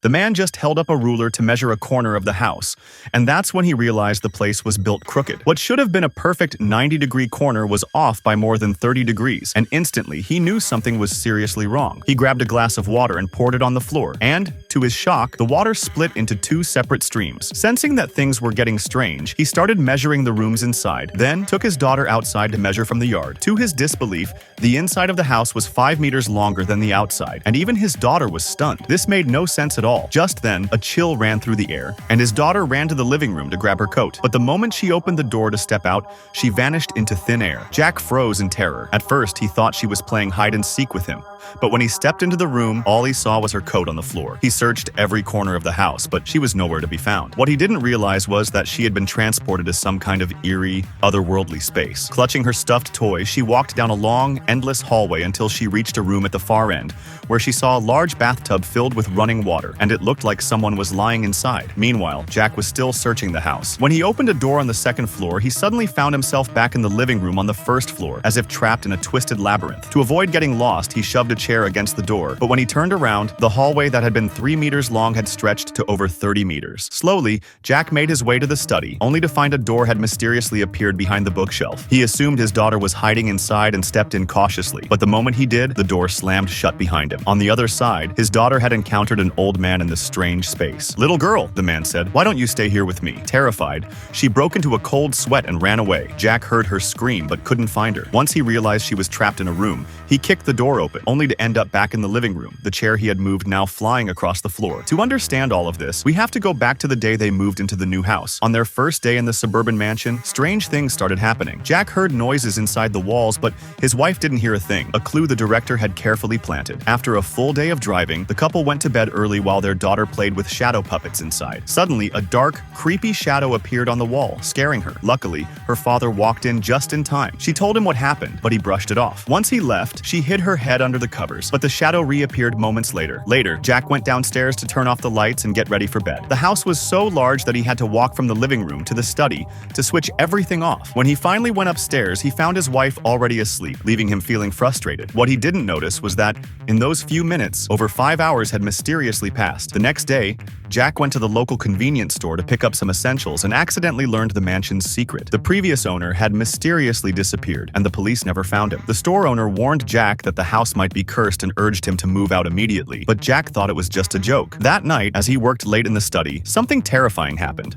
The man just held up a ruler to measure a corner of the house, and that's when he realized the place was built crooked. What should have been a perfect 90-degree corner was off by more than 30 degrees, and instantly he knew something was seriously wrong. He grabbed a glass of water and poured it on the floor, and, to his shock, the water split into two separate streams. Sensing that things were getting strange, he started measuring the rooms inside, then took his daughter outside to measure from the yard. To his disbelief, the inside of the house was 5 meters longer than the outside, and even his daughter was stunned. This made no sense at all. Just then, a chill ran through the air, and his daughter ran to the living room to grab her coat. But the moment she opened the door to step out, she vanished into thin air. Jack froze in terror. At first, he thought she was playing hide and seek with him, but when he stepped into the room, all he saw was her coat on the floor. He searched every corner of the house, but she was nowhere to be found. What he didn't realize was that she had been transported to some kind of eerie, otherworldly space. Clutching her stuffed toy, she walked down a long, endless hallway until she reached a room at the far end, where she saw a large bathtub filled with running water, and it looked like someone was lying inside. Meanwhile, Jack was still searching the house. When he opened a door on the second floor, he suddenly found himself back in the living room on the first floor, as if trapped in a twisted labyrinth. To avoid getting lost, he shoved a chair against the door, but when he turned around, the hallway that had been 3 meters long had stretched to over 30 meters. Slowly, Jack made his way to the study, only to find a door had mysteriously appeared behind the bookshelf. He assumed his daughter was hiding inside and stepped in cautiously, but the moment he did, the door slammed shut behind him. On the other side, his daughter had encountered an old man in this strange space. "Little girl," the man said, "why don't you stay here with me?" Terrified, she broke into a cold sweat and ran away. Jack heard her scream but couldn't find her. Once he realized she was trapped in a room, he kicked the door open, only to end up back in the living room, the chair he had moved now flying across the floor. To understand all of this, we have to go back to the day they moved into the new house. On their first day in the suburban mansion, strange things started happening. Jack heard noises inside the walls, but his wife didn't hear a thing, a clue the director had carefully planted. After a full day of driving, the couple went to bed early while their daughter played with shadow puppets inside. Suddenly, a dark, creepy shadow appeared on the wall, scaring her. Luckily, her father walked in just in time. She told him what happened, but he brushed it off. Once he left, she hid her head under the covers, but the shadow reappeared moments later. Later, Jack went downstairs to turn off the lights and get ready for bed. The house was so large that he had to walk from the living room to the study to switch everything off. When he finally went upstairs, he found his wife already asleep, leaving him feeling frustrated. What he didn't notice was that, in those few minutes, over 5 hours had mysteriously passed. The next day, Jack went to the local convenience store to pick up some essentials and accidentally learned the mansion's secret. The previous owner had mysteriously disappeared, and the police never found him. The store owner warned Jack that the house might be cursed and urged him to move out immediately, but Jack thought it was just a joke. That night, as he worked late in the study, something terrifying happened.